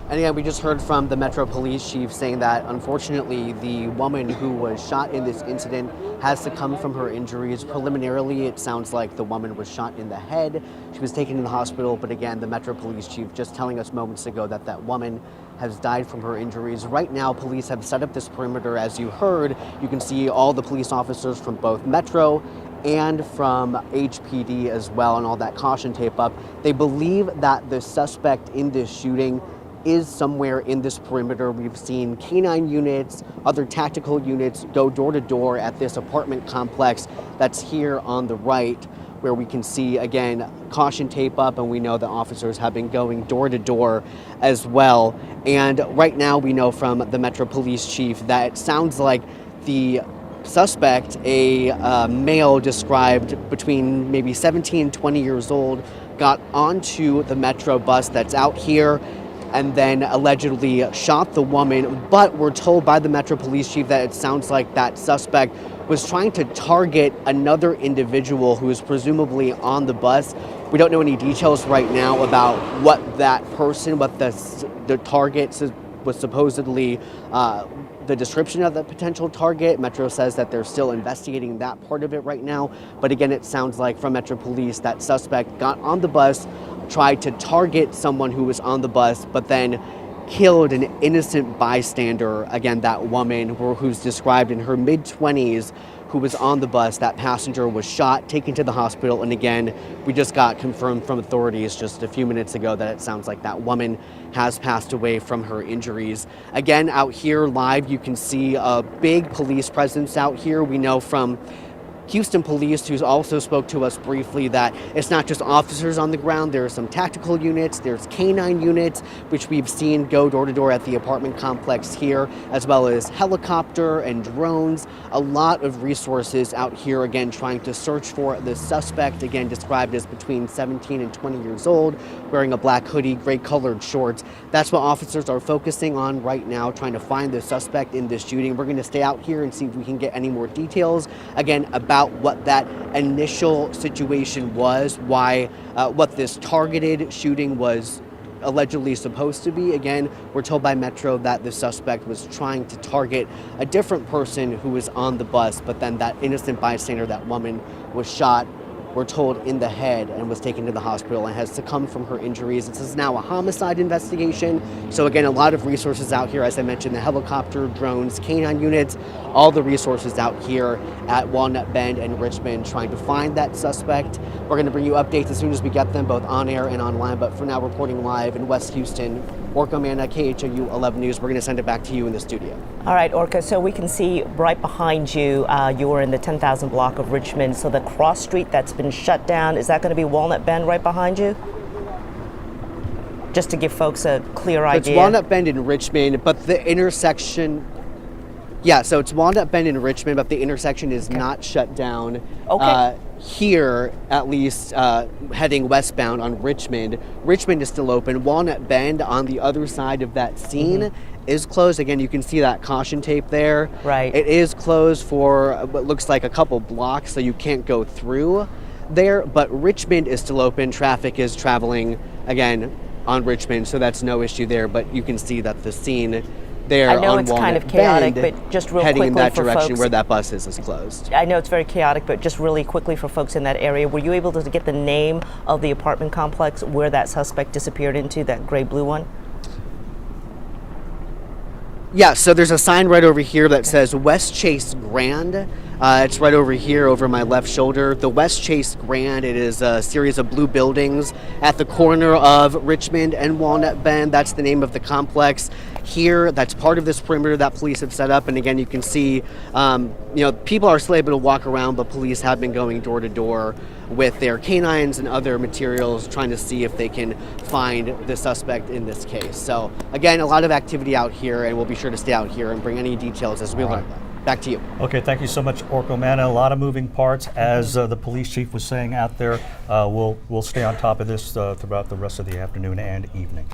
And again, we just heard from the Metro Police Chief saying that unfortunately the woman who was shot in this incident has succumbed from her injuries. Preliminarily, it sounds like the woman was shot in the head. She was taken to the hospital, but again, the Metro Police Chief just telling us moments ago that that woman has died from her injuries. Right now, police have set up this perimeter. As you heard, you can see all the police officers from both Metro and from HPD as well, and all that caution tape up. They believe that the suspect in this shooting is somewhere in this perimeter. We've seen K9 units, other tactical units go door to door at this apartment complex that's here on the right, where we can see, again, caution tape up, and we know that officers have been going door to door as well. And right now we know from the Metro Police Chief that it sounds like the suspect, a male described between maybe 17 and 20 years old, got onto the Metro bus that's out here and then allegedly shot the woman. But we're told by the Metro Police Chief that it sounds like that suspect was trying to target another individual who is presumably on the bus. We don't know any details right now about what that person, what the target was supposedly, the description of the potential target. Metro says that they're still investigating that part of it right now. But again, it sounds like from Metro Police that suspect got on the bus, tried to target someone who was on the bus, but then killed an innocent bystander. Again, that woman who's described in her mid-20s, who was on the bus. That passenger was shot, taken to the hospital, and again, we just got confirmed from authorities just a few minutes ago that it sounds like that woman has passed away from her injuries. Again, out here live, you can see a big police presence out here. We know from Houston Police, who also spoke to us briefly, that it's not just officers on the ground. There are some tactical units, there's K9 units, which we've seen go door to door at the apartment complex here, as well as helicopter and drones. A lot of resources out here, again, trying to search for the suspect, again, described as between 17 and 20 years old, wearing a black hoodie, gray colored shorts. That's what officers are focusing on right now, trying to find the suspect in this shooting. We're going to stay out here and see if we can get any more details, again, about what that initial situation was, why, what this targeted shooting was allegedly supposed to be. Again, we're told by Metro that the suspect was trying to target a different person who was on the bus, but then that innocent bystander, that woman, was shot, we're told, in the head, and was taken to the hospital and has succumbed from her injuries. This is now a homicide investigation. So again, a lot of resources out here. As I mentioned, the helicopter, drones, K9 units, all the resources out here at Walnut Bend and Richmond trying to find that suspect. We're going to bring you updates as soon as we get them, both on air and online. But for now, reporting live in West Houston, Orca Manna, KHOU 11 News. We're going to send it back to you in the studio. All right, Orca, so we can see right behind you, you are in the 10,000 block of Richmond. So the cross street that's been shut down, is that going to be Walnut Bend right behind you? Just to give folks a clear idea. It's Walnut Bend in Richmond, but the intersection, yeah, so it's Walnut Bend in Richmond, but the intersection is not shut down. Okay. Here, at least, heading westbound on Richmond. Richmond is still open. Walnut Bend on the other side of that scene is closed. Again, you can see that caution tape there. Right. It is closed for what looks like a couple blocks, so you can't go through there, but Richmond is still open. Traffic is traveling, again, on Richmond, so that's no issue there, but you can see that the scene there I know on it's Walnut kind of chaotic, Bend, but just real heading quickly in that for direction folks, where that bus is closed. I know it's very chaotic, but just really quickly for folks in that area, were you able to get the name of the apartment complex where that suspect disappeared into, that gray-blue one? Yeah, so there's a sign right over here that says West Chase Grand. It's right over here over my left shoulder. The West Chase Grand, it is a series of blue buildings at the corner of Richmond and Walnut Bend. That's the name of the complex here. That's part of this perimeter that police have set up. And again, you can see, people are still able to walk around, but police have been going door to door with their canines and other materials trying to see if they can find the suspect in this case. So again, a lot of activity out here, and we'll be sure to stay out here and bring any details as we learn them. Back to you. Okay, thank you so much, Orca Manna. A lot of moving parts, as the police chief was saying out there. We'll stay on top of this throughout the rest of the afternoon and evening.